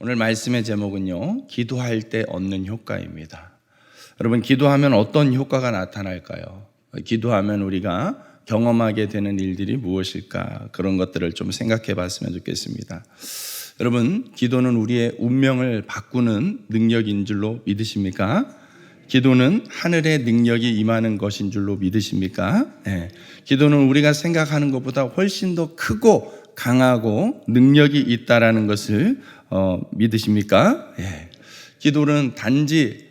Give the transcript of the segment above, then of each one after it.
오늘 말씀의 제목은요, 기도할 때 얻는 효과입니다. 여러분, 기도하면 어떤 효과가 나타날까요? 기도하면 우리가 경험하게 되는 일들이 무엇일까? 그런 것들을 좀 생각해 봤으면 좋겠습니다. 여러분, 기도는 우리의 운명을 바꾸는 능력인 줄로 믿으십니까? 기도는 하늘의 능력이 임하는 것인 줄로 믿으십니까? 네. 기도는 우리가 생각하는 것보다 훨씬 더 크고 강하고 능력이 있다라는 것을 믿으십니까? 네. 기도는 단지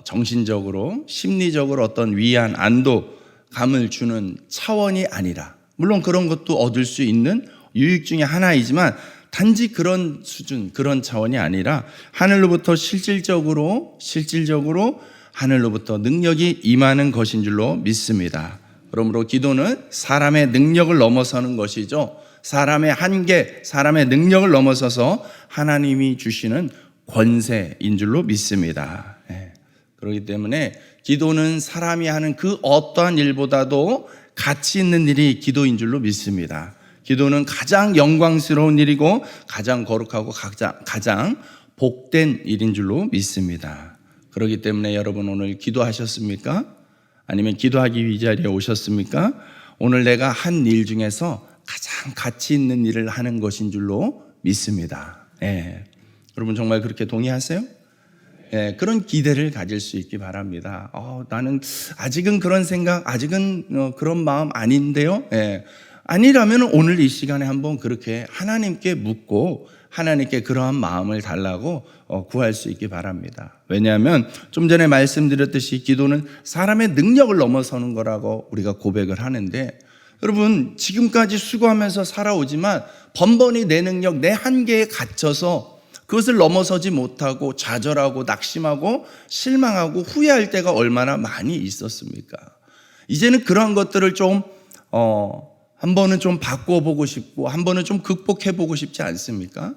정신적으로, 심리적으로 어떤 위안, 안도감을 주는 차원이 아니라, 물론 그런 것도 얻을 수 있는 유익 중에 하나이지만 단지 그런 수준, 그런 차원이 아니라 하늘로부터 실질적으로 하늘로부터 능력이 임하는 것인 줄로 믿습니다. 그러므로 기도는 사람의 능력을 넘어서는 것이죠. 사람의 한계, 사람의 능력을 넘어서서 하나님이 주시는 권세인 줄로 믿습니다. 그렇기 때문에 기도는 사람이 하는 그 어떠한 일보다도 가치 있는 일이 기도인 줄로 믿습니다. 기도는 가장 영광스러운 일이고 가장 거룩하고 가장 복된 일인 줄로 믿습니다. 그렇기 때문에 여러분, 오늘 기도하셨습니까? 아니면 기도하기 위해 이 자리에 오셨습니까? 오늘 내가 한 일 중에서 가장 가치 있는 일을 하는 것인 줄로 믿습니다. 여러분, 정말 그렇게 동의하세요? 그런 기대를 가질 수 있기 바랍니다. 나는 아직은 그런 생각, 아직은 그런 마음 아닌데요. 아니라면 오늘 이 시간에 한번 그렇게 하나님께 묻고 하나님께 그러한 마음을 달라고 구할 수 있기 바랍니다. 왜냐하면 좀 전에 말씀드렸듯이 기도는 사람의 능력을 넘어서는 거라고 우리가 고백을 하는데, 여러분, 지금까지 수고하면서 살아오지만 번번이 내 능력, 내 한계에 갇혀서 그것을 넘어서지 못하고 좌절하고 낙심하고 실망하고 후회할 때가 얼마나 많이 있었습니까? 이제는 그러한 것들을 좀 한 번은 좀 바꿔보고 싶고 한 번은 좀 극복해보고 싶지 않습니까?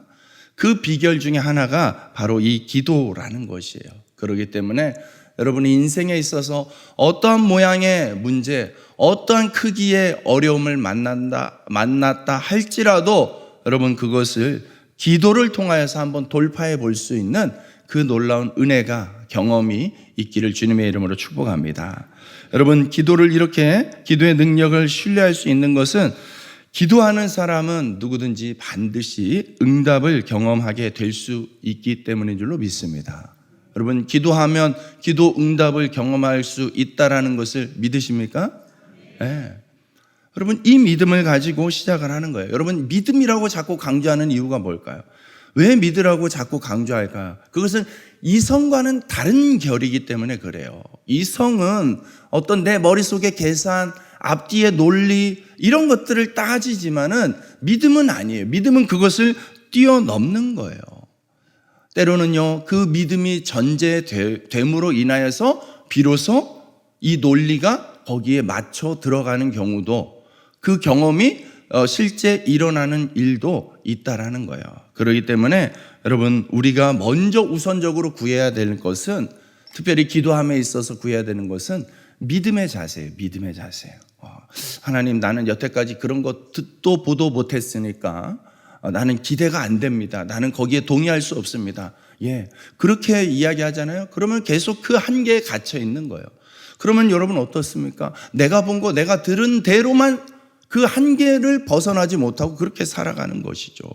그 비결 중에 하나가 바로 이 기도라는 것이에요. 그렇기 때문에 여러분이 인생에 있어서 어떠한 모양의 문제, 어떠한 크기의 어려움을 만났다 할지라도 여러분, 그것을 기도를 통하여서 한번 돌파해 볼 수 있는 그 놀라운 은혜가, 경험이 있기를 주님의 이름으로 축복합니다. 여러분, 기도를 이렇게, 기도의 능력을 신뢰할 수 있는 것은 기도하는 사람은 누구든지 반드시 응답을 경험하게 될 수 있기 때문인 줄로 믿습니다. 여러분, 기도하면 기도 응답을 경험할 수 있다라는 것을 믿으십니까? 네. 여러분, 이 믿음을 가지고 시작을 하는 거예요. 여러분, 믿음이라고 자꾸 강조하는 이유가 뭘까요? 왜 믿으라고 자꾸 강조할까요? 그것은 이성과는 다른 결이기 때문에 그래요. 이성은 어떤 내 머릿속의 계산, 앞뒤의 논리, 이런 것들을 따지지만은 믿음은 아니에요. 믿음은 그것을 뛰어넘는 거예요. 때로는요, 그 믿음이 전제됨으로 인하여서 비로소 이 논리가 거기에 맞춰 들어가는 경우도, 그 경험이 실제 일어나는 일도 있다라는 거예요. 그렇기 때문에 여러분, 우리가 먼저 우선적으로 구해야 되는 것은, 특별히 기도함에 있어서 구해야 되는 것은 믿음의 자세예요. 믿음의 자세예요. 하나님, 나는 여태까지 그런 것 듣도 보도 못했으니까 나는 기대가 안 됩니다. 나는 거기에 동의할 수 없습니다. 그렇게 이야기하잖아요. 그러면 계속 그 한계에 갇혀 있는 거예요. 그러면 여러분 어떻습니까? 내가 본 거, 내가 들은 대로만 그 한계를 벗어나지 못하고 그렇게 살아가는 것이죠.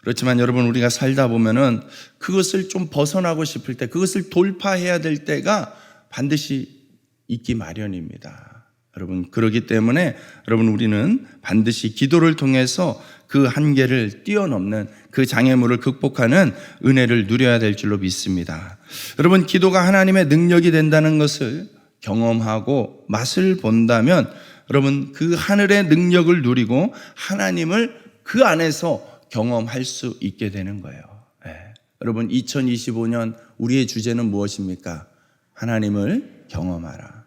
그렇지만 여러분, 우리가 살다 보면은 그것을 좀 벗어나고 싶을 때, 그것을 돌파해야 될 때가 반드시 있기 마련입니다. 여러분, 그렇기 때문에 여러분, 우리는 반드시 기도를 통해서 그 한계를 뛰어넘는, 그 장애물을 극복하는 은혜를 누려야 될 줄로 믿습니다. 여러분, 기도가 하나님의 능력이 된다는 것을 경험하고 맛을 본다면 여러분, 그 하늘의 능력을 누리고 하나님을 그 안에서 경험할 수 있게 되는 거예요. 여러분, 2025년 우리의 주제는 무엇입니까? 하나님을 경험하라.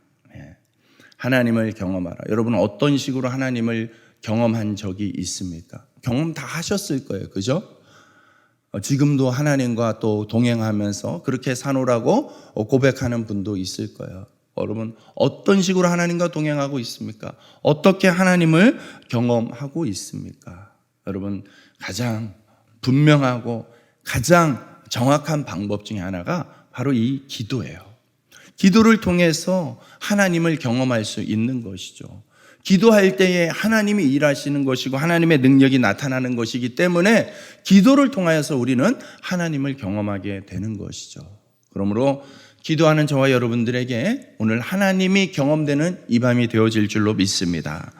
하나님을 경험하라. 여러분, 어떤 식으로 하나님을 경험한 적이 있습니까? 경험 다 하셨을 거예요. 그죠? 지금도 하나님과 또 동행하면서 그렇게 사노라고 고백하는 분도 있을 거예요. 여러분, 어떤 식으로 하나님과 동행하고 있습니까? 어떻게 하나님을 경험하고 있습니까? 여러분, 가장 분명하고 가장 정확한 방법 중에 하나가 바로 이 기도예요. 기도를 통해서 하나님을 경험할 수 있는 것이죠. 기도할 때에 하나님이 일하시는 것이고 하나님의 능력이 나타나는 것이기 때문에 기도를 통하여서 우리는 하나님을 경험하게 되는 것이죠. 그러므로 기도하는 저와 여러분들에게 오늘 하나님이 경험되는 이 밤이 되어질 줄로 믿습니다.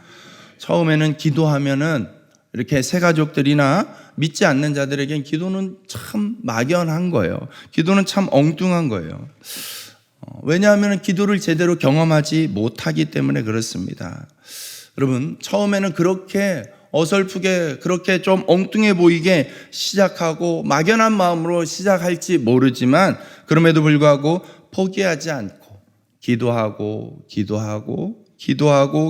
처음에는 기도하면은 이렇게 새가족들이나 믿지 않는 자들에겐 기도는 참 막연한 거예요. 기도는 참 엉뚱한 거예요. 왜냐하면 기도를 제대로 경험하지 못하기 때문에 그렇습니다. 여러분, 처음에는 그렇게 어설프게 그렇게 좀 엉뚱해 보이게 시작하고 막연한 마음으로 시작할지 모르지만 그럼에도 불구하고 포기하지 않고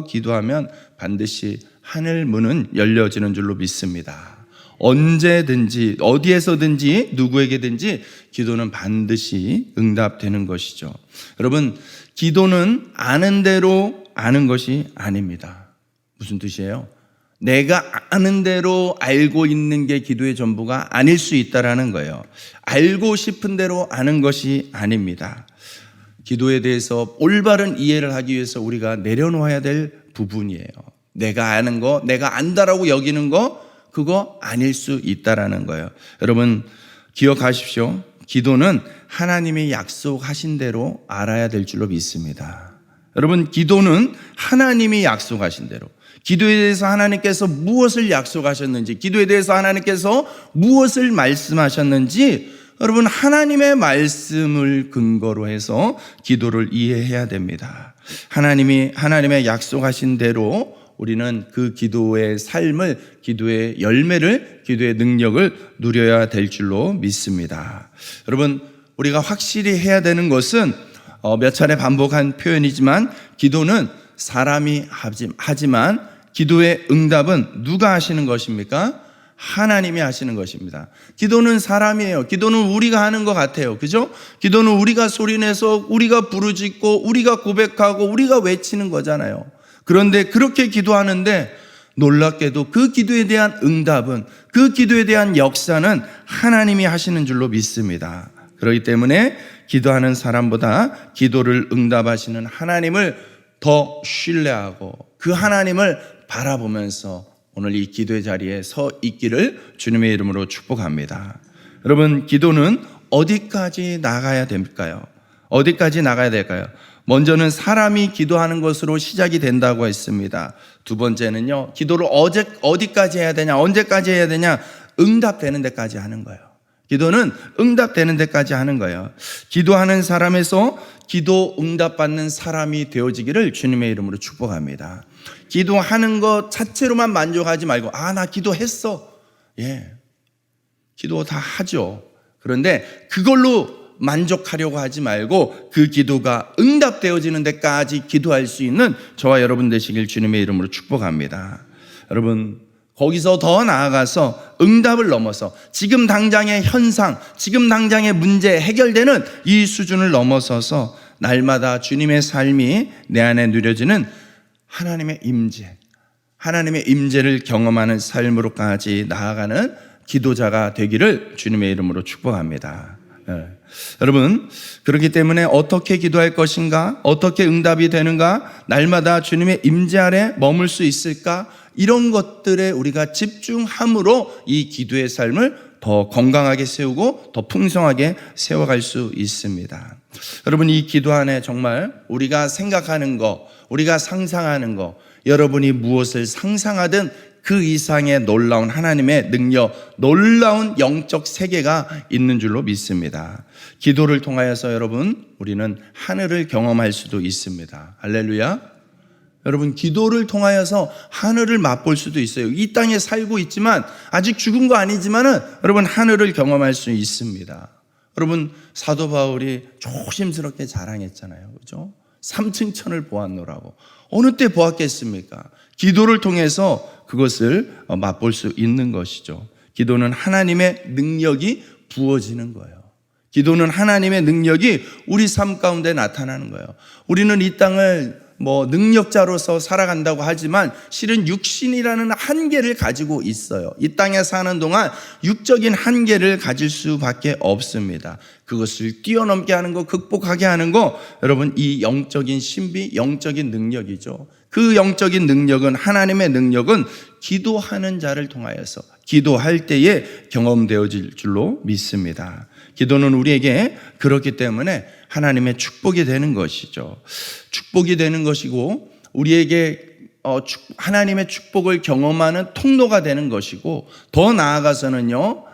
기도하면 반드시 하늘 문은 열려지는 줄로 믿습니다. 언제든지 어디에서든지 누구에게든지 기도는 반드시 응답되는 것이죠. 여러분, 기도는 아는 대로 아는 것이 아닙니다. 무슨 뜻이에요? 내가 아는 대로 알고 있는 게 기도의 전부가 아닐 수 있다라는 거예요. 알고 싶은 대로 아는 것이 아닙니다. 기도에 대해서 올바른 이해를 하기 위해서 우리가 내려놓아야 될 부분이에요. 내가 아는 거, 내가 안다라고 여기는 거, 그거 아닐 수 있다라는 거예요. 여러분, 기억하십시오. 기도는 하나님이 약속하신 대로 알아야 될 줄로 믿습니다. 여러분, 기도는 하나님이 약속하신 대로, 기도에 대해서 하나님께서 무엇을 약속하셨는지, 기도에 대해서 하나님께서 무엇을 말씀하셨는지, 여러분, 하나님의 말씀을 근거로 해서 기도를 이해해야 됩니다. 하나님의 약속하신 대로 우리는 그 기도의 삶을, 기도의 열매를, 기도의 능력을 누려야 될 줄로 믿습니다. 여러분, 우리가 확실히 해야 되는 것은 몇 차례 반복한 표현이지만 기도는 사람이 하지만 기도의 응답은 누가 하시는 것입니까? 하나님이 하시는 것입니다. 기도는 사람이에요. 기도는 우리가 하는 것 같아요. 그죠? 기도는 우리가 소리내서 우리가 부르짖고 우리가 고백하고 우리가 외치는 거잖아요. 그런데 그렇게 기도하는데 놀랍게도 그 기도에 대한 응답은, 그 기도에 대한 역사는 하나님이 하시는 줄로 믿습니다. 그렇기 때문에 기도하는 사람보다 기도를 응답하시는 하나님을 더 신뢰하고 그 하나님을 바라보면서 오늘 이 기도의 자리에 서 있기를 주님의 이름으로 축복합니다. 여러분, 기도는 어디까지 나가야 될까요? 어디까지 나가야 될까요? 먼저는 사람이 기도하는 것으로 시작이 된다고 했습니다. 두 번째는요, 기도를 어디까지 해야 되냐, 언제까지 해야 되냐, 응답되는 데까지 하는 거예요. 기도는 응답되는 데까지 하는 거예요. 기도하는 사람에서 기도 응답받는 사람이 되어지기를 주님의 이름으로 축복합니다. 기도하는 것 자체로만 만족하지 말고, 나 기도했어. 기도 다 하죠. 그런데 그걸로 만족하려고 하지 말고 그 기도가 응답되어지는 데까지 기도할 수 있는 저와 여러분 되시길 주님의 이름으로 축복합니다. 여러분, 거기서 더 나아가서 응답을 넘어서 지금 당장의 현상, 지금 당장의 문제 해결되는 이 수준을 넘어서서 날마다 주님의 삶이 내 안에 누려지는 하나님의 임재, 하나님의 임재를 경험하는 삶으로까지 나아가는 기도자가 되기를 주님의 이름으로 축복합니다. 여러분, 그렇기 때문에 어떻게 기도할 것인가, 어떻게 응답이 되는가, 날마다 주님의 임재 아래 머물 수 있을까, 이런 것들에 우리가 집중함으로 이 기도의 삶을 더 건강하게 세우고 더 풍성하게 세워갈 수 있습니다. 여러분, 이 기도 안에 정말 우리가 생각하는 거, 우리가 상상하는 거, 여러분이 무엇을 상상하든 그 이상의 놀라운 하나님의 능력, 놀라운 영적 세계가 있는 줄로 믿습니다. 기도를 통하여서 여러분, 우리는 하늘을 경험할 수도 있습니다. 할렐루야. 여러분, 기도를 통하여서 하늘을 맛볼 수도 있어요. 이 땅에 살고 있지만 아직 죽은 거 아니지만은 여러분, 하늘을 경험할 수 있습니다. 여러분, 사도 바울이 조심스럽게 자랑했잖아요. 그죠? 3층 천을 보았노라고. 어느 때 보았겠습니까? 기도를 통해서 그것을 맛볼 수 있는 것이죠. 기도는 하나님의 능력이 부어지는 거예요. 기도는 하나님의 능력이 우리 삶 가운데 나타나는 거예요. 우리는 이 땅을 능력자로서 살아간다고 하지만 실은 육신이라는 한계를 가지고 있어요. 이 땅에 사는 동안 육적인 한계를 가질 수밖에 없습니다. 그것을 뛰어넘게 하는 거, 극복하게 하는 거, 여러분, 이 영적인 신비, 영적인 능력이죠. 그 영적인 능력은, 하나님의 능력은 기도하는 자를 통하여서 기도할 때에 경험되어질 줄로 믿습니다. 기도는 우리에게 그렇기 때문에 하나님의 축복이 되는 것이죠. 축복이 되는 것이고 우리에게 하나님의 축복을 경험하는 통로가 되는 것이고, 더 나아가서는요,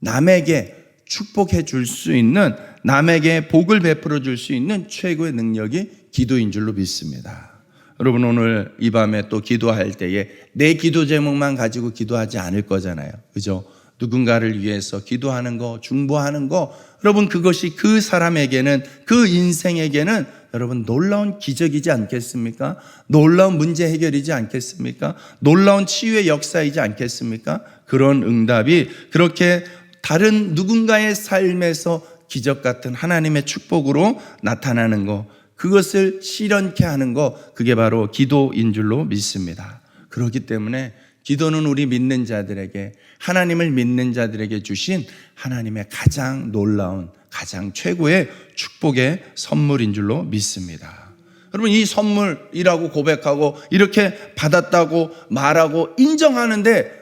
남에게 축복해 줄 수 있는, 남에게 복을 베풀어 줄 수 있는 최고의 능력이 기도인 줄로 믿습니다. 여러분, 오늘 이 밤에 또 기도할 때에 내 기도 제목만 가지고 기도하지 않을 거잖아요. 그죠? 누군가를 위해서 기도하는 거, 중보하는 거, 여러분, 그것이 그 사람에게는, 그 인생에게는 여러분 놀라운 기적이지 않겠습니까? 놀라운 문제 해결이지 않겠습니까? 놀라운 치유의 역사이지 않겠습니까? 그런 응답이 그렇게 다른 누군가의 삶에서 기적 같은 하나님의 축복으로 나타나는 거, 그것을 실현케 하는 거, 그게 바로 기도인 줄로 믿습니다. 그렇기 때문에 기도는 우리 믿는 자들에게, 하나님을 믿는 자들에게 주신 하나님의 가장 놀라운, 가장 최고의 축복의 선물인 줄로 믿습니다. 여러분, 이 선물이라고 고백하고 이렇게 받았다고 말하고 인정하는데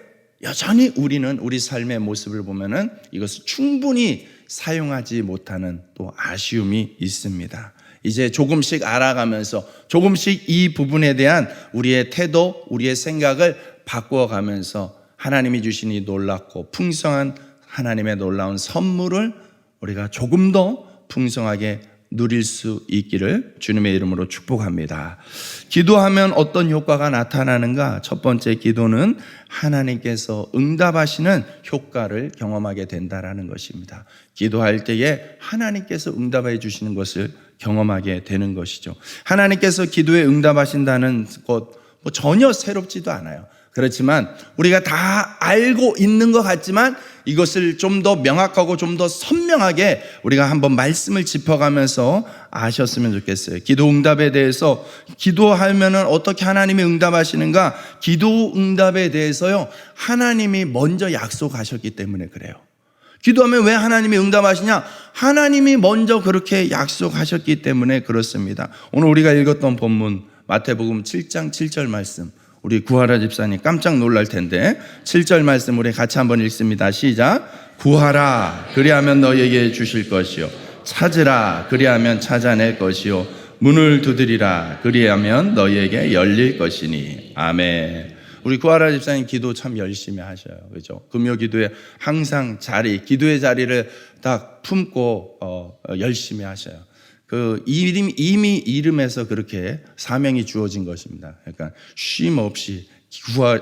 여전히 우리는 우리 삶의 모습을 보면은 이것을 충분히 사용하지 못하는 또 아쉬움이 있습니다. 이제 조금씩 알아가면서 조금씩 이 부분에 대한 우리의 태도, 우리의 생각을 바꾸어가면서 하나님이 주신 이 놀랍고 풍성한 하나님의 놀라운 선물을 우리가 조금 더 풍성하게 누릴 수 있기를 주님의 이름으로 축복합니다. 기도하면 어떤 효과가 나타나는가? 첫 번째, 기도는 하나님께서 응답하시는 효과를 경험하게 된다라는 것입니다. 기도할 때에 하나님께서 응답해 주시는 것을 경험하게 되는 것이죠. 하나님께서 기도에 응답하신다는 것 전혀 새롭지도 않아요. 그렇지만 우리가 다 알고 있는 것 같지만 이것을 좀 더 명확하고 좀 더 선명하게 우리가 한번 말씀을 짚어가면서 아셨으면 좋겠어요. 기도 응답에 대해서, 기도하면은 어떻게 하나님이 응답하시는가? 기도 응답에 대해서요, 하나님이 먼저 약속하셨기 때문에 그래요. 기도하면 왜 하나님이 응답하시냐? 하나님이 먼저 그렇게 약속하셨기 때문에 그렇습니다. 오늘 우리가 읽었던 본문 마태복음 7장 7절 말씀, 우리 구하라 집사님 깜짝 놀랄 텐데 7절 말씀 우리 같이 한번 읽습니다. 시작. 구하라 그리하면 너에게 주실 것이요, 찾으라 그리하면 찾아낼 것이요, 문을 두드리라 그리하면 너에게 열릴 것이니. 아멘. 우리 구하라 집사님 기도 참 열심히 하셔요. 그죠? 금요 기도에 항상 기도의 자리를 딱 품고 열심히 하셔요. 이미 이름에서 그렇게 사명이 주어진 것입니다. 그러니까 쉼 없이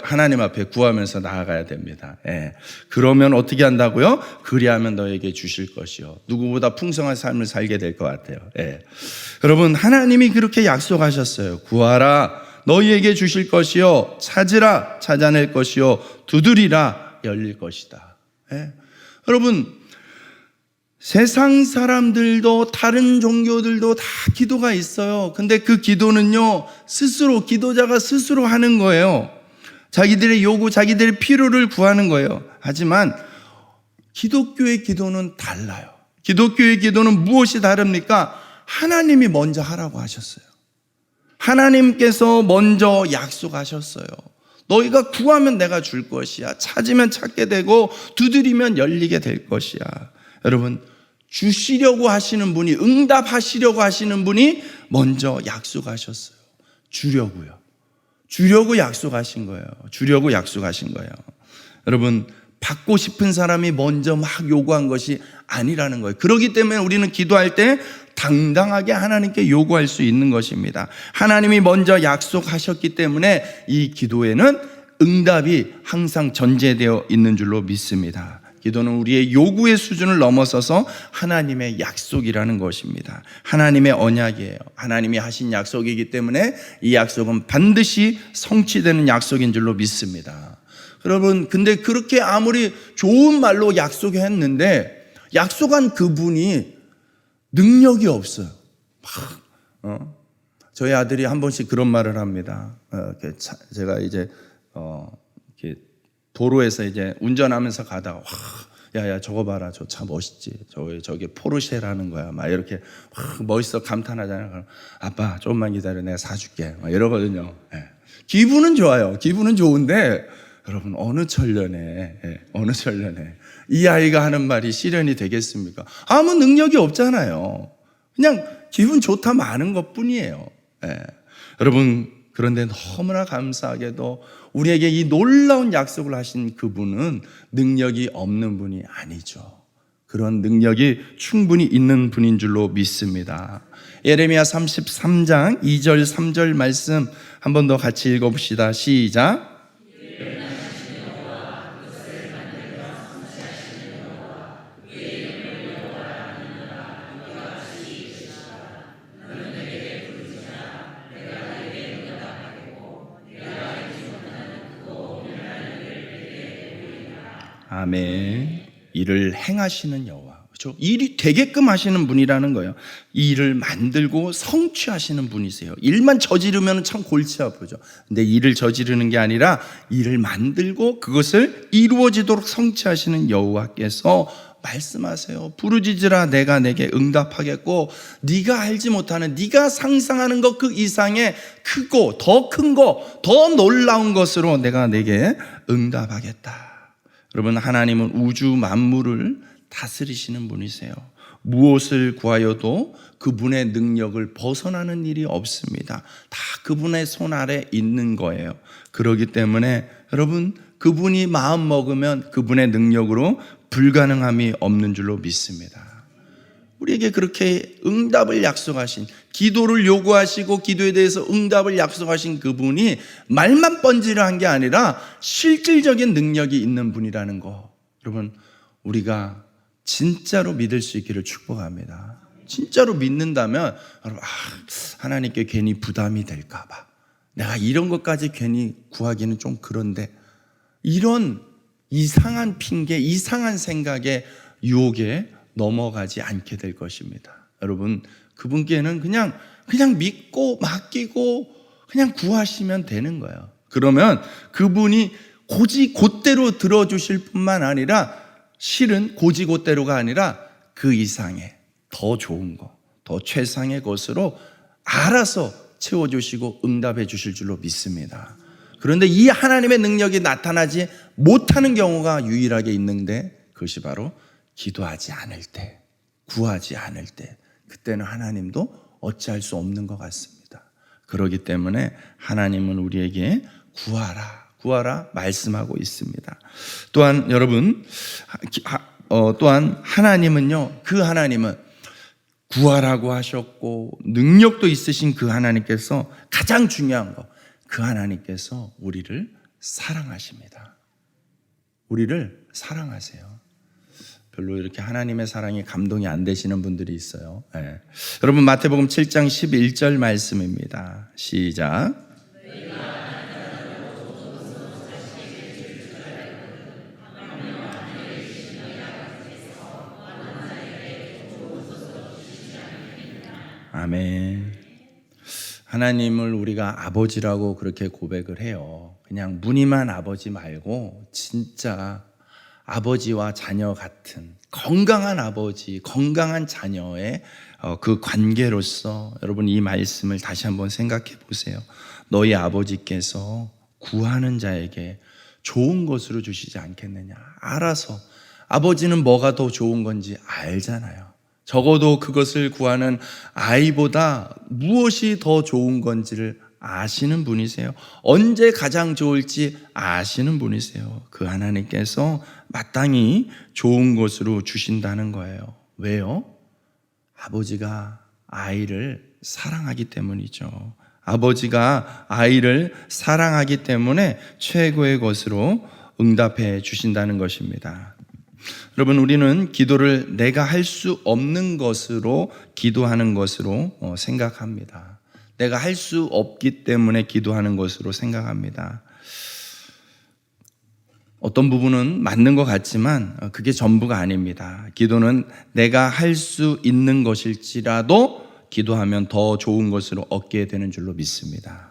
하나님 앞에 구하면서 나아가야 됩니다. 예. 그러면 어떻게 한다고요? 그리하면 너에게 주실 것이요. 누구보다 풍성한 삶을 살게 될 것 같아요. 예. 여러분, 하나님이 그렇게 약속하셨어요. 구하라, 너희에게 주실 것이요, 찾으라, 찾아낼 것이요, 두드리라, 열릴 것이다. 예. 여러분, 세상 사람들도 다른 종교들도 다 기도가 있어요. 근데 그 기도는요, 기도자가 스스로 하는 거예요. 자기들의 요구, 자기들의 필요를 구하는 거예요. 하지만 기독교의 기도는 달라요. 기독교의 기도는 무엇이 다릅니까? 하나님이 먼저 하라고 하셨어요. 하나님께서 먼저 약속하셨어요. 너희가 구하면 내가 줄 것이야. 찾으면 찾게 되고 두드리면 열리게 될 것이야. 여러분, 주시려고 하시는 분이, 응답하시려고 하시는 분이 먼저 약속하셨어요. 주려고 약속하신 거예요. 주려고 약속하신 거예요. 여러분, 받고 싶은 사람이 먼저 막 요구한 것이 아니라는 거예요. 그렇기 때문에 우리는 기도할 때 당당하게 하나님께 요구할 수 있는 것입니다. 하나님이 먼저 약속하셨기 때문에 이 기도에는 응답이 항상 전제되어 있는 줄로 믿습니다. 기도는 우리의 요구의 수준을 넘어서서 하나님의 약속이라는 것입니다. 하나님의 언약이에요. 하나님이 하신 약속이기 때문에 이 약속은 반드시 성취되는 약속인 줄로 믿습니다. 여러분, 근데 그렇게 아무리 좋은 말로 약속했는데 약속한 그분이 능력이 없어요. 저희 아들이 한 번씩 그런 말을 합니다. 제가 이제 이렇게 도로에서 이제 운전하면서 가다가 야야 저거 봐라, 저 차 멋있지, 저게 포르쉐라는 거야, 막 이렇게 멋있어 감탄하잖아요. 그럼 아빠 조금만 기다려, 내가 사줄게, 막 이러거든요. 기분은 좋아요. 기분은 좋은데 여러분, 어느 천년에 이 아이가 하는 말이 실현이 되겠습니까? 아무 능력이 없잖아요. 그냥 기분 좋다 마는 것뿐이에요. 여러분, 그런데 너무나 감사하게도 우리에게 이 놀라운 약속을 하신 그분은 능력이 없는 분이 아니죠. 그런 능력이 충분히 있는 분인 줄로 믿습니다. 예레미야 33장 2절 3절 말씀 한 번 더 같이 읽어봅시다. 시작. 아멘. 일을 행하시는 여호와, 그렇죠? 일이 되게끔 하시는 분이라는 거예요. 이 일을 만들고 성취하시는 분이세요. 일만 저지르면 참 골치 아프죠. 근데 일을 저지르는 게 아니라 일을 만들고 그것을 이루어지도록 성취하시는 여호와께서 말씀하세요. 부르짖으라 내가 내게 응답하겠고 네가 알지 못하는, 네가 상상하는 것 그 이상의 크고 더 큰 거, 더 놀라운 것으로 내가 내게 응답하겠다. 여러분, 하나님은 우주 만물을 다스리시는 분이세요. 무엇을 구하여도 그분의 능력을 벗어나는 일이 없습니다. 다 그분의 손 아래 있는 거예요. 그렇기 때문에 여러분, 그분이 마음 먹으면 그분의 능력으로 불가능함이 없는 줄로 믿습니다. 우리에게 그렇게 응답을 약속하신, 기도를 요구하시고 기도에 대해서 응답을 약속하신 그분이 말만 번지르한 게 아니라 실질적인 능력이 있는 분이라는 거, 여러분, 우리가 진짜로 믿을 수 있기를 축복합니다. 진짜로 믿는다면 여러분, 하나님께 괜히 부담이 될까 봐, 내가 이런 것까지 괜히 구하기는 좀 그런데, 이런 이상한 핑계, 이상한 생각에 유혹에 넘어가지 않게 될 것입니다. 여러분, 그분께는 그냥 믿고 맡기고 그냥 구하시면 되는 거예요. 그러면 그분이 곧대로 들어주실 뿐만 아니라, 실은 곧대로가 아니라 그 이상의 더 좋은 것, 더 최상의 것으로 알아서 채워주시고 응답해 주실 줄로 믿습니다. 그런데 이 하나님의 능력이 나타나지 못하는 경우가 유일하게 있는데, 그것이 바로 기도하지 않을 때, 구하지 않을 때, 그때는 하나님도 어찌할 수 없는 것 같습니다. 그렇기 때문에 하나님은 우리에게 구하라 말씀하고 있습니다. 또한 여러분, 또한 하나님은요, 그 하나님은 구하라고 하셨고 능력도 있으신 그 하나님께서 가장 중요한 거, 그 하나님께서 우리를 사랑하십니다. 우리를 사랑하세요. 별로 이렇게 하나님의 사랑이 감동이 안 되시는 분들이 있어요. 여러분, 마태복음 7장 11절 말씀입니다. 시작. 아멘. 하나님을 우리가 아버지라고 그렇게 고백을 해요. 그냥 무늬만 아버지 말고 진짜 아버지와 자녀 같은 건강한 아버지, 건강한 자녀의 그 관계로서 여러분, 이 말씀을 다시 한번 생각해 보세요. 너희 아버지께서 구하는 자에게 좋은 것으로 주시지 않겠느냐. 알아서, 아버지는 뭐가 더 좋은 건지 알잖아요. 적어도 그것을 구하는 아이보다 무엇이 더 좋은 건지를 아시는 분이세요. 언제 가장 좋을지 아시는 분이세요. 그 하나님께서 마땅히 좋은 것으로 주신다는 거예요. 왜요? 아버지가 아이를 사랑하기 때문이죠. 아버지가 아이를 사랑하기 때문에 최고의 것으로 응답해 주신다는 것입니다. 여러분, 우리는 기도를 내가 할 수 없는 것으로 기도하는 것으로 생각합니다. 내가 할 수 없기 때문에 기도하는 것으로 생각합니다. 어떤 부분은 맞는 것 같지만 그게 전부가 아닙니다. 기도는 내가 할 수 있는 것일지라도 기도하면 더 좋은 것을 얻게 되는 줄로 믿습니다.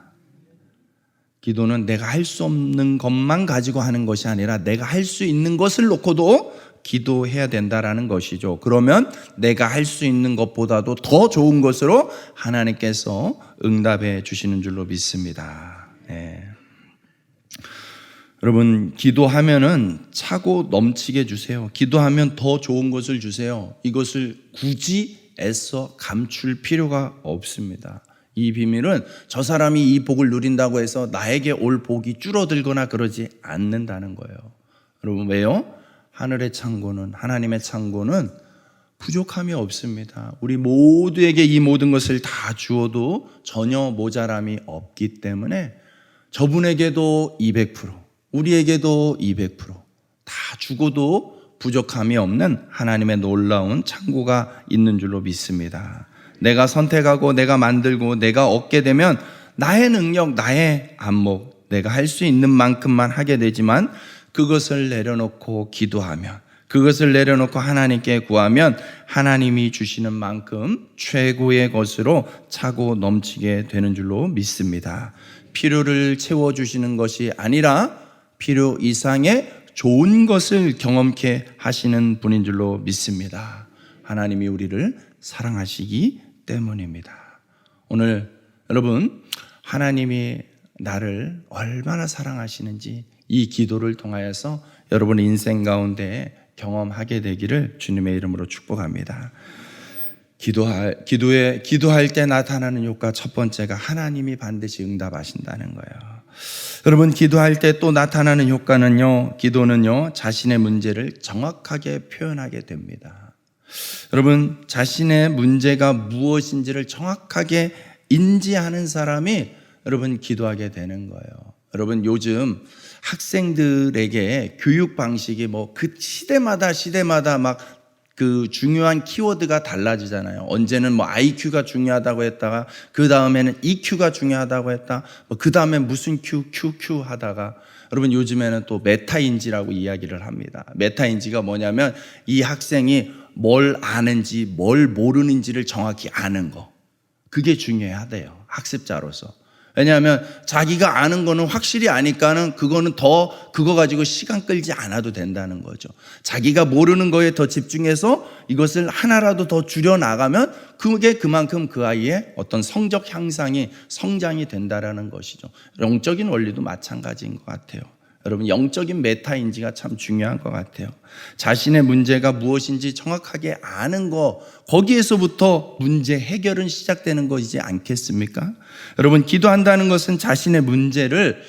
기도는 내가 할 수 없는 것만 가지고 하는 것이 아니라 내가 할 수 있는 것을 놓고도 기도해야 된다라는 것이죠. 그러면 내가 할 수 있는 것보다도 더 좋은 것으로 하나님께서 응답해 주시는 줄로 믿습니다. 네. 여러분, 기도하면은 차고 넘치게 주세요. 기도하면 더 좋은 것을 주세요. 이것을 굳이 애써 감출 필요가 없습니다. 이 비밀은 저 사람이 이 복을 누린다고 해서 나에게 올 복이 줄어들거나 그러지 않는다는 거예요. 여러분, 왜요? 하늘의 창고는, 하나님의 창고는 부족함이 없습니다. 우리 모두에게 이 모든 것을 다 주어도 전혀 모자람이 없기 때문에 저분에게도 200%, 우리에게도 200%다 주고도 부족함이 없는 하나님의 놀라운 창고가 있는 줄로 믿습니다. 내가 선택하고 내가 만들고 내가 얻게 되면 나의 능력, 나의 안목, 내가 할 수 있는 만큼만 하게 되지만 그것을 내려놓고 기도하면, 그것을 내려놓고 하나님께 구하면 하나님이 주시는 만큼 최고의 것으로 차고 넘치게 되는 줄로 믿습니다. 필요를 채워주시는 것이 아니라 필요 이상의 좋은 것을 경험케 하시는 분인 줄로 믿습니다. 하나님이 우리를 사랑하시기 때문입니다. 오늘 여러분, 하나님이 나를 얼마나 사랑하시는지 이 기도를 통하여서 여러분의 인생 가운데 경험하게 되기를 주님의 이름으로 축복합니다. 기도할 때 나타나는 효과 첫 번째가 하나님이 반드시 응답하신다는 거예요. 여러분, 기도할 때 또 나타나는 효과는요, 기도는요, 자신의 문제를 정확하게 표현하게 됩니다. 여러분, 자신의 문제가 무엇인지를 정확하게 인지하는 사람이 여러분 기도하게 되는 거예요. 여러분, 요즘 학생들에게 교육 방식이 그 시대마다 막 그 중요한 키워드가 달라지잖아요. 언제는 IQ가 중요하다고 했다가 그 다음에는 EQ가 중요하다고 했다. 그 다음에 무슨 QQ 하다가 여러분 요즘에는 또 메타인지라고 이야기를 합니다. 메타인지가 뭐냐면 이 학생이 뭘 아는지 뭘 모르는지를 정확히 아는 거. 그게 중요하대요. 학습자로서. 왜냐하면 자기가 아는 거는 확실히 아니까는 그거는 더 그거 가지고 시간 끌지 않아도 된다는 거죠. 자기가 모르는 거에 더 집중해서 이것을 하나라도 더 줄여나가면 그게 그만큼 그 아이의 어떤 성적 향상이 성장이 된다라는 것이죠. 영적인 원리도 마찬가지인 것 같아요. 여러분, 영적인 메타인지가 참 중요한 것 같아요. 자신의 문제가 무엇인지 정확하게 아는 거, 거기에서부터 문제 해결은 시작되는 것이지 않겠습니까? 여러분, 기도한다는 것은 자신의 문제를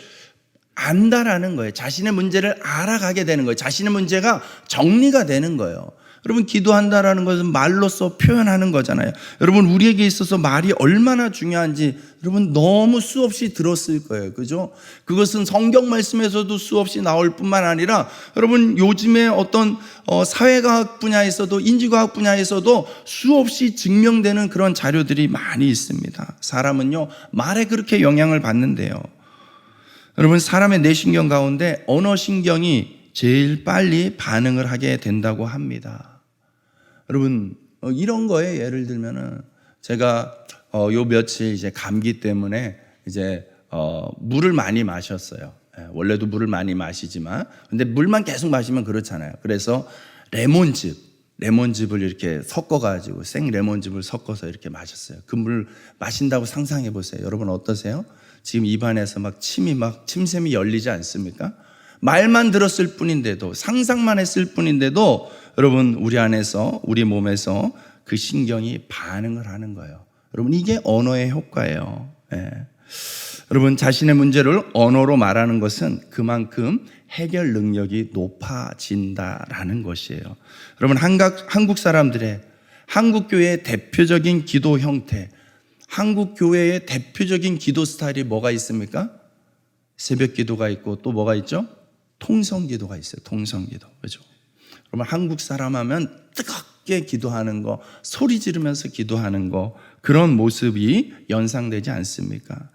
안다라는 거예요. 자신의 문제를 알아가게 되는 거예요. 자신의 문제가 정리가 되는 거예요. 여러분, 기도한다라는 것은 말로써 표현하는 거잖아요. 여러분, 우리에게 있어서 말이 얼마나 중요한지 여러분 너무 수없이 들었을 거예요. 그죠? 그것은 성경 말씀에서도 수없이 나올 뿐만 아니라 여러분 요즘에 어떤 사회과학 분야에서도 인지과학 분야에서도 수없이 증명되는 그런 자료들이 많이 있습니다. 사람은요, 말에 그렇게 영향을 받는데요. 여러분, 사람의 뇌신경 가운데 언어신경이 제일 빨리 반응을 하게 된다고 합니다. 여러분, 이런 거에 예를 들면은 제가 요 며칠 이제 감기 때문에 이제 물을 많이 마셨어요. 원래도 물을 많이 마시지만 근데 물만 계속 마시면 그렇잖아요. 그래서 레몬즙을 이렇게 섞어가지고 생 레몬즙을 섞어서 이렇게 마셨어요. 그 물 마신다고 상상해 보세요. 여러분 어떠세요? 지금 입안에서 막 침샘이 열리지 않습니까? 말만 들었을 뿐인데도, 상상만 했을 뿐인데도 여러분 우리 안에서, 우리 몸에서 그 신경이 반응을 하는 거예요. 여러분, 이게 언어의 효과예요. 여러분, 자신의 문제를 언어로 말하는 것은 그만큼 해결 능력이 높아진다라는 것이에요. 여러분, 한국 사람들의, 한국 교회의 대표적인 기도 형태, 한국 교회의 대표적인 기도 스타일이 뭐가 있습니까? 새벽 기도가 있고 또 뭐가 있죠? 통성 기도가 있어요. 통성 기도. 그죠? 그러면 한국 사람 하면 뜨겁게 기도하는 거, 소리 지르면서 기도하는 거, 그런 모습이 연상되지 않습니까?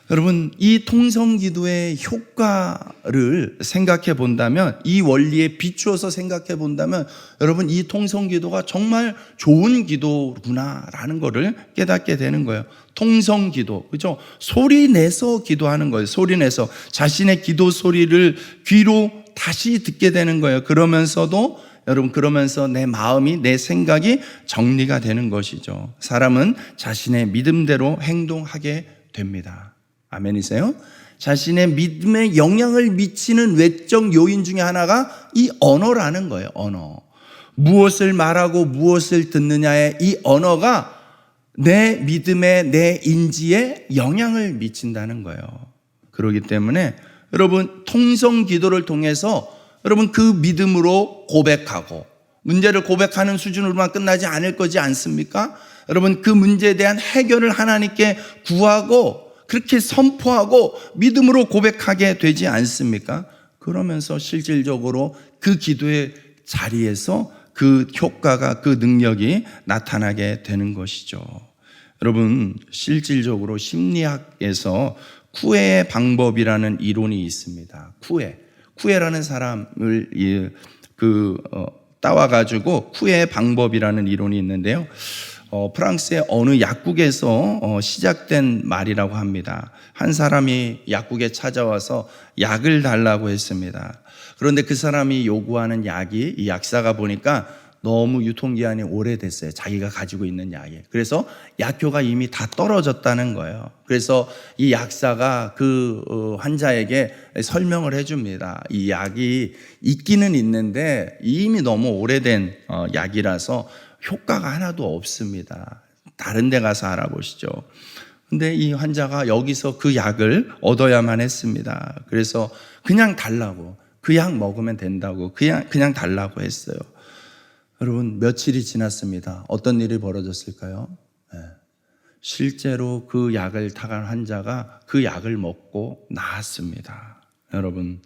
여러분, 이 통성기도의 효과를 생각해 본다면, 이 원리에 비추어서 생각해 본다면, 여러분, 이 통성기도가 정말 좋은 기도구나라는 것을 깨닫게 되는 거예요. 통성기도, 그죠? 소리 내서 기도하는 거예요. 소리 내서 자신의 기도 소리를 귀로 다시 듣게 되는 거예요. 그러면서도 여러분, 그러면서 내 마음이, 내 생각이 정리가 되는 것이죠. 사람은 자신의 믿음대로 행동하게 됩니다. 아멘이세요? 자신의 믿음에 영향을 미치는 외적 요인 중에 하나가 이 언어라는 거예요. 언어. 무엇을 말하고 무엇을 듣느냐의 이 언어가 내 믿음에, 내 인지에 영향을 미친다는 거예요. 그렇기 때문에 여러분, 통성 기도를 통해서 여러분 그 믿음으로 고백하고, 문제를 고백하는 수준으로만 끝나지 않을 거지 않습니까? 여러분, 그 문제에 대한 해결을 하나님께 구하고 그렇게 선포하고 믿음으로 고백하게 되지 않습니까? 그러면서 실질적으로 그 기도의 자리에서 그 효과가, 그 능력이 나타나게 되는 것이죠. 여러분, 실질적으로 심리학에서 쿠에의 방법이라는 이론이 있습니다. 쿠에라는 사람을 따와가지고 쿠에의 방법이라는 이론이 있는데요. 프랑스의 어느 약국에서 시작된 말이라고 합니다. 한 사람이 약국에 찾아와서 약을 달라고 했습니다. 그런데 그 사람이 요구하는 약이, 이 약사가 보니까 너무 유통기한이 오래됐어요. 자기가 가지고 있는 약이. 그래서 약효가 이미 다 떨어졌다는 거예요. 그래서 이 약사가 그 환자에게 설명을 해줍니다. 이 약이 있기는 있는데 이미 너무 오래된 약이라서 효과가 하나도 없습니다. 다른 데 가서 알아보시죠. 근데 이 환자가 여기서 그 약을 얻어야만 했습니다. 그래서 그냥 달라고, 그 약 먹으면 된다고 그냥 달라고 했어요. 여러분, 며칠이 지났습니다. 어떤 일이 벌어졌을까요? 네. 실제로 그 약을 타간 환자가 그 약을 먹고 나았습니다. 여러분,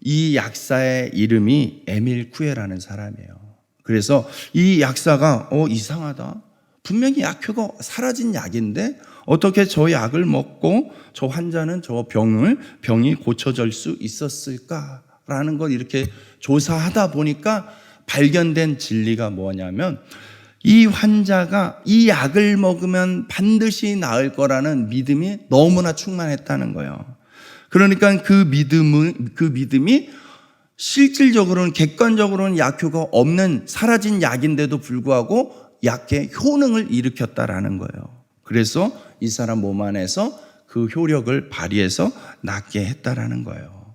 이 약사의 이름이 에밀 쿠에라는 사람이에요. 그래서 이 약사가 이상하다. 분명히 약효가 사라진 약인데 어떻게 저 약을 먹고 저 환자는 저 병이 고쳐질 수 있었을까라는 걸 이렇게 조사하다 보니까 발견된 진리가 뭐냐면, 이 환자가 이 약을 먹으면 반드시 나을 거라는 믿음이 너무나 충만했다는 거예요. 그러니까 그 믿음이 실질적으로는, 객관적으로는 약효가 없는 사라진 약인데도 불구하고 약의 효능을 일으켰다라는 거예요. 그래서 이 사람 몸 안에서 그 효력을 발휘해서 낫게 했다라는 거예요.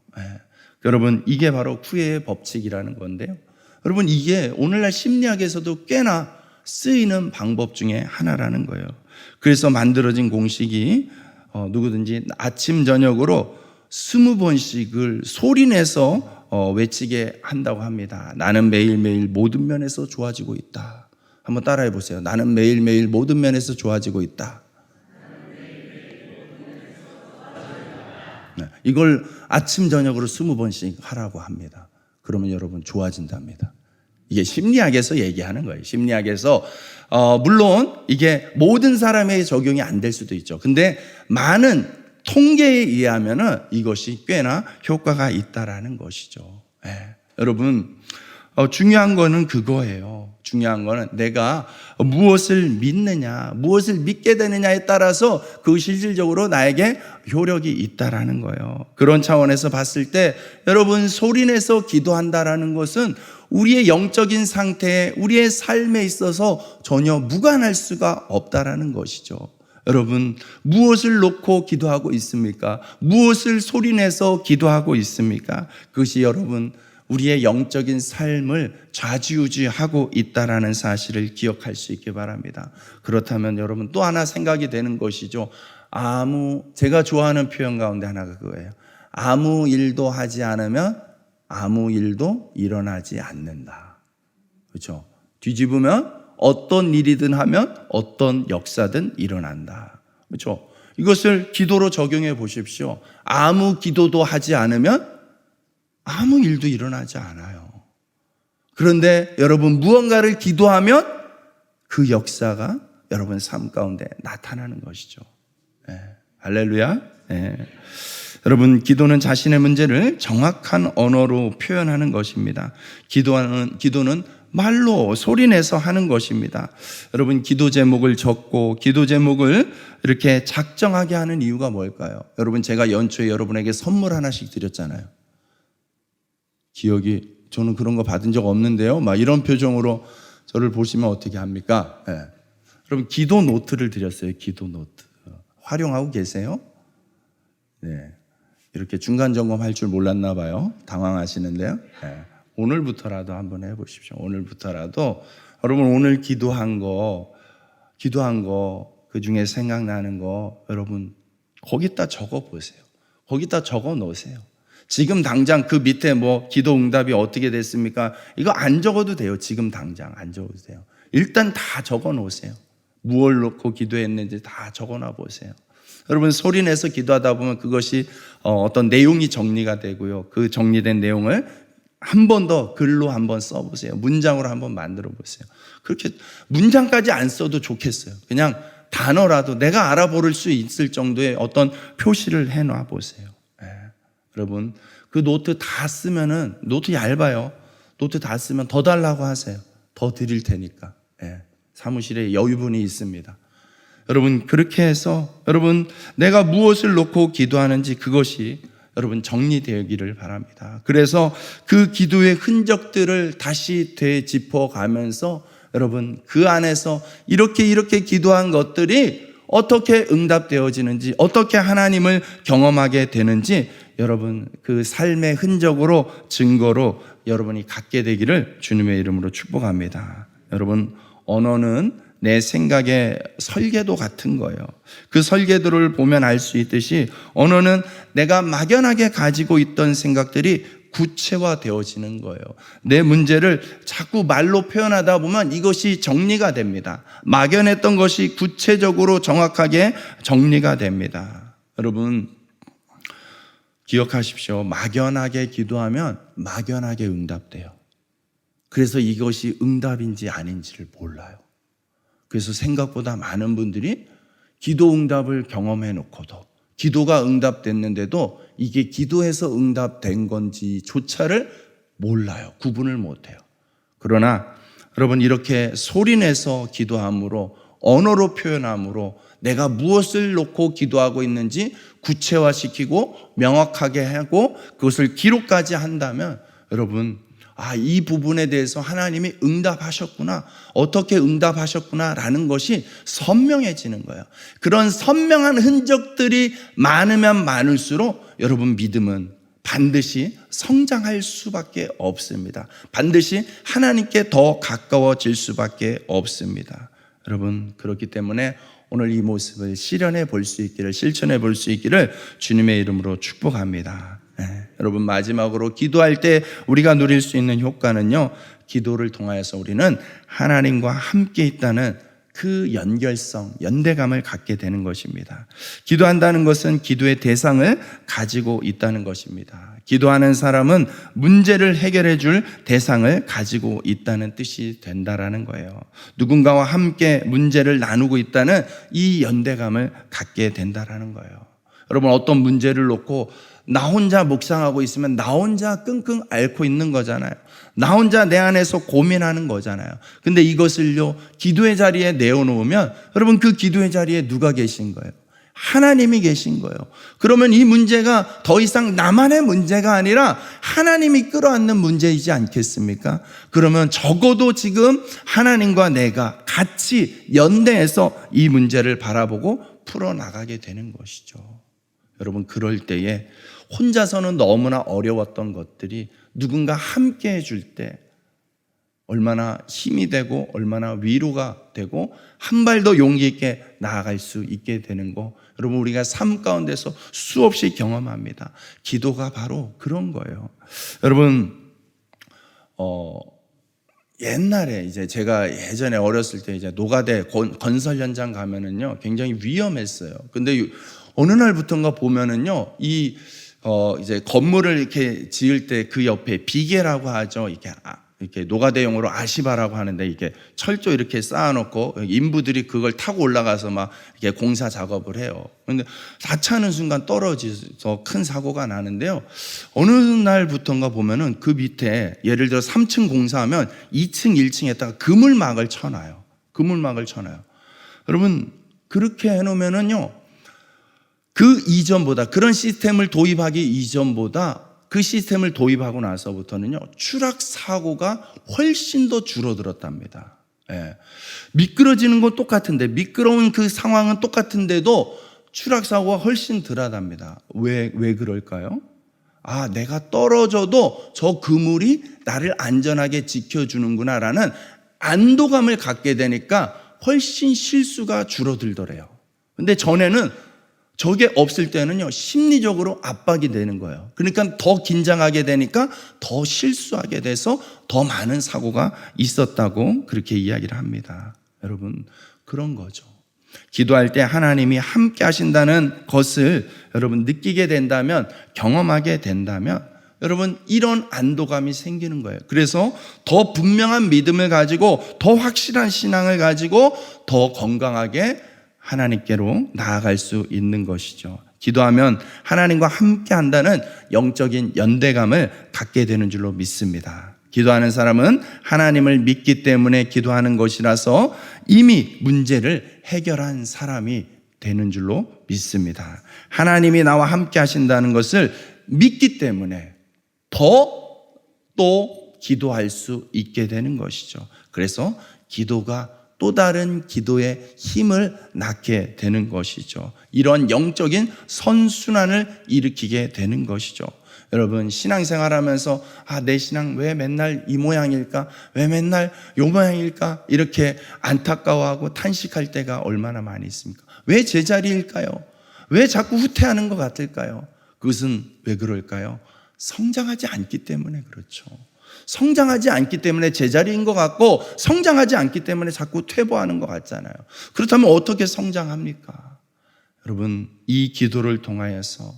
여러분, 이게 바로 쿠에의 법칙이라는 건데요. 여러분, 이게 오늘날 심리학에서도 꽤나 쓰이는 방법 중에 하나라는 거예요. 그래서 만들어진 공식이 누구든지 아침 저녁으로 20번씩을 소리내서 외치게 한다고 합니다. 나는 매일매일 모든 면에서 좋아지고 있다. 한번 따라해 보세요. 나는 매일매일 모든 면에서 좋아지고 있다. 네, 이걸 아침 저녁으로 20번씩 하라고 합니다. 그러면 여러분 좋아진답니다. 이게 심리학에서 얘기하는 거예요. 심리학에서 물론 이게 모든 사람에게 적용이 안 될 수도 있죠. 근데 많은 통계에 의하면은 이것이 꽤나 효과가 있다라는 것이죠. 여러분, 중요한 거는 그거예요. 중요한 거는 내가 무엇을 믿느냐, 무엇을 믿게 되느냐에 따라서 그 실질적으로 나에게 효력이 있다라는 거예요. 그런 차원에서 봤을 때 여러분, 소리내서 기도한다라는 것은 우리의 영적인 상태에, 우리의 삶에 있어서 전혀 무관할 수가 없다라는 것이죠. 여러분, 무엇을 놓고 기도하고 있습니까? 무엇을 소리내서 기도하고 있습니까? 그것이 여러분, 우리의 영적인 삶을 좌지우지하고 있다라는 사실을 기억할 수 있기 바랍니다. 그렇다면 여러분, 또 하나 생각이 되는 것이죠. 제가 좋아하는 표현 가운데 하나가 그거예요. 아무 일도 하지 않으면 아무 일도 일어나지 않는다. 그렇죠? 뒤집으면 어떤 일이든 하면 어떤 역사든 일어난다. 그렇죠? 이것을 기도로 적용해 보십시오. 아무 기도도 하지 않으면 아무 일도 일어나지 않아요. 그런데 여러분, 무언가를 기도하면 그 역사가 여러분 삶 가운데 나타나는 것이죠. 할렐루야. 예. 여러분, 기도는 자신의 문제를 정확한 언어로 표현하는 것입니다. 기도는 말로 소리내서 하는 것입니다. 여러분, 기도 제목을 적고 기도 제목을 이렇게 작정하게 하는 이유가 뭘까요? 여러분, 제가 연초에 여러분에게 선물 하나씩 드렸잖아요. 저는 그런 거 받은 적 없는데요. 막 이런 표정으로 저를 보시면 어떻게 합니까? 네. 여러분, 기도 노트를 드렸어요. 기도 노트. 활용하고 계세요? 네. 이렇게 중간 점검할 줄 몰랐나 봐요. 당황하시는데요. 네. 오늘부터라도 한번 해보십시오. 오늘부터라도 여러분, 오늘 기도한 거 그 중에 생각나는 거 여러분 거기다 적어 보세요. 거기다 적어 놓으세요. 지금 당장 그 밑에 뭐 기도 응답이 어떻게 됐습니까? 이거 안 적어도 돼요. 지금 당장 안 적어도 돼요. 일단 다 적어 놓으세요. 무엇을 놓고 기도했는지 다 적어 놔 보세요. 여러분, 소리내서 기도하다 보면 그것이 어떤 내용이 정리가 되고요. 그 정리된 내용을 한 번 더 글로 한번 써보세요. 문장으로 한번 만들어 보세요. 그렇게 문장까지 안 써도 좋겠어요. 그냥 단어라도 내가 알아볼 수 있을 정도의 어떤 표시를 해놔 보세요. 네. 여러분, 그 노트 다 쓰면은, 노트 얇아요. 노트 다 쓰면 더 달라고 하세요. 더 드릴 테니까. 네. 사무실에 여유분이 있습니다. 여러분, 그렇게 해서 여러분, 내가 무엇을 놓고 기도하는지 그것이 여러분 정리되기를 바랍니다. 그래서 그 기도의 흔적들을 다시 되짚어 가면서 여러분, 그 안에서 이렇게 기도한 것들이 어떻게 응답되어지는지, 어떻게 하나님을 경험하게 되는지 여러분, 그 삶의 흔적으로, 증거로 여러분이 갖게 되기를 주님의 이름으로 축복합니다. 여러분, 언어는 내 생각의 설계도 같은 거예요. 그 설계도를 보면 알 수 있듯이 언어는 내가 막연하게 가지고 있던 생각들이 구체화되어지는 거예요. 내 문제를 자꾸 말로 표현하다 보면 이것이 정리가 됩니다. 막연했던 것이 구체적으로 정확하게 정리가 됩니다. 여러분, 기억하십시오. 막연하게 기도하면 막연하게 응답돼요. 그래서 이것이 응답인지 아닌지를 몰라요. 그래서 생각보다 많은 분들이 기도 응답을 경험해 놓고도, 기도가 응답됐는데도 이게 기도해서 응답된 건지조차를 몰라요. 구분을 못해요. 그러나 여러분, 이렇게 소리내서 기도함으로, 언어로 표현함으로 내가 무엇을 놓고 기도하고 있는지 구체화시키고 명확하게 하고 그것을 기록까지 한다면 여러분, 이 부분에 대해서 하나님이 응답하셨구나, 어떻게 응답하셨구나 라는 것이 선명해지는 거예요. 그런 선명한 흔적들이 많으면 많을수록 여러분, 믿음은 반드시 성장할 수밖에 없습니다. 반드시 하나님께 더 가까워질 수밖에 없습니다. 여러분, 그렇기 때문에 오늘 이 모습을 실현해 볼 수 있기를, 실천해 볼 수 있기를 주님의 이름으로 축복합니다. 여러분, 마지막으로 기도할 때 우리가 누릴 수 있는 효과는요, 기도를 통하여서 우리는 하나님과 함께 있다는 그 연결성, 연대감을 갖게 되는 것입니다. 기도한다는 것은 기도의 대상을 가지고 있다는 것입니다. 기도하는 사람은 문제를 해결해 줄 대상을 가지고 있다는 뜻이 된다라는 거예요. 누군가와 함께 문제를 나누고 있다는 이 연대감을 갖게 된다라는 거예요. 여러분, 어떤 문제를 놓고 나 혼자 묵상하고 있으면 나 혼자 끙끙 앓고 있는 거잖아요. 나 혼자 내 안에서 고민하는 거잖아요. 근데 이것을요, 기도의 자리에 내어놓으면 여러분, 그 기도의 자리에 누가 계신 거예요? 하나님이 계신 거예요. 그러면 이 문제가 더 이상 나만의 문제가 아니라 하나님이 끌어안는 문제이지 않겠습니까? 그러면 적어도 지금 하나님과 내가 같이 연대해서 이 문제를 바라보고 풀어나가게 되는 것이죠. 여러분, 그럴 때에 혼자서는 너무나 어려웠던 것들이 누군가 함께 해줄 때 얼마나 힘이 되고 얼마나 위로가 되고 한 발 더 용기 있게 나아갈 수 있게 되는 거, 여러분, 우리가 삶 가운데서 수없이 경험합니다. 기도가 바로 그런 거예요. 여러분, 옛날에 이제 제가 예전에 어렸을 때 이제 노가대 건설 현장 가면은요, 굉장히 위험했어요. 근데 어느 날부터인가 보면은요, 이제 건물을 이렇게 지을 때 그 옆에 비계라고 하죠. 이렇게 이렇게 노가대용어로 아시바라고 하는데 이게 철조 이렇게 쌓아놓고 인부들이 그걸 타고 올라가서 막 이렇게 공사 작업을 해요. 그런데 하차하는 순간 떨어져서 큰 사고가 나는데요. 어느 날부터인가 보면은 그 밑에 예를 들어 3층 공사하면 2층, 1층에다가 그물막을 쳐놔요. 그물막을 쳐놔요. 여러분 그렇게 해놓으면은요. 그 이전보다 그런 시스템을 도입하기 이전보다 그 시스템을 도입하고 나서부터는요, 추락 사고가 훨씬 더 줄어들었답니다. 예. 미끄러지는 건 똑같은데, 미끄러운 그 상황은 똑같은데도 추락 사고가 훨씬 덜하답니다. 왜 그럴까요? 아, 내가 떨어져도 저 그물이 나를 안전하게 지켜주는구나라는 안도감을 갖게 되니까 훨씬 실수가 줄어들더래요. 근데 전에는 저게 없을 때는요, 심리적으로 압박이 되는 거예요. 그러니까 더 긴장하게 되니까 더 실수하게 돼서 더 많은 사고가 있었다고 그렇게 이야기를 합니다. 여러분, 그런 거죠. 기도할 때 하나님이 함께 하신다는 것을 여러분 느끼게 된다면, 경험하게 된다면, 여러분 이런 안도감이 생기는 거예요. 그래서 더 분명한 믿음을 가지고, 더 확실한 신앙을 가지고 더 건강하게 하나님께로 나아갈 수 있는 것이죠. 기도하면 하나님과 함께 한다는 영적인 연대감을 갖게 되는 줄로 믿습니다. 기도하는 사람은 하나님을 믿기 때문에 기도하는 것이라서 이미 문제를 해결한 사람이 되는 줄로 믿습니다. 하나님이 나와 함께 하신다는 것을 믿기 때문에 또 기도할 수 있게 되는 것이죠. 그래서 기도가 또 다른 기도의 힘을 낳게 되는 것이죠. 이런 영적인 선순환을 일으키게 되는 것이죠. 여러분 신앙생활하면서 내 신앙 왜 맨날 이 모양일까? 왜 맨날 요 모양일까? 이렇게 안타까워하고 탄식할 때가 얼마나 많이 있습니까? 왜 제자리일까요? 왜 자꾸 후퇴하는 것 같을까요? 그것은 왜 그럴까요? 성장하지 않기 때문에 그렇죠. 성장하지 않기 때문에 제자리인 것 같고 성장하지 않기 때문에 자꾸 퇴보하는 것 같잖아요. 그렇다면 어떻게 성장합니까? 여러분 이 기도를 통하여서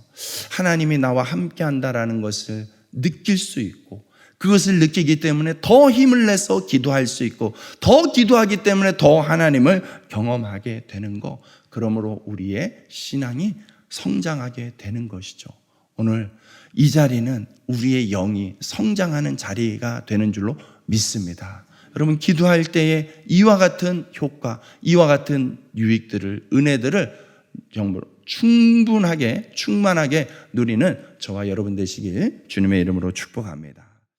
하나님이 나와 함께 한다라는 것을 느낄 수 있고 그것을 느끼기 때문에 더 힘을 내서 기도할 수 있고 더 기도하기 때문에 더 하나님을 경험하게 되는 것, 그러므로 우리의 신앙이 성장하게 되는 것이죠. 오늘 이 자리는 우리의 영이 성장하는 자리가 되는 줄로 믿습니다. 여러분 기도할 때에 이와 같은 효과, 이와 같은 유익들을, 은혜들을 정말 충만하게 누리는 저와 여러분 되시길 주님의 이름으로 축복합니다.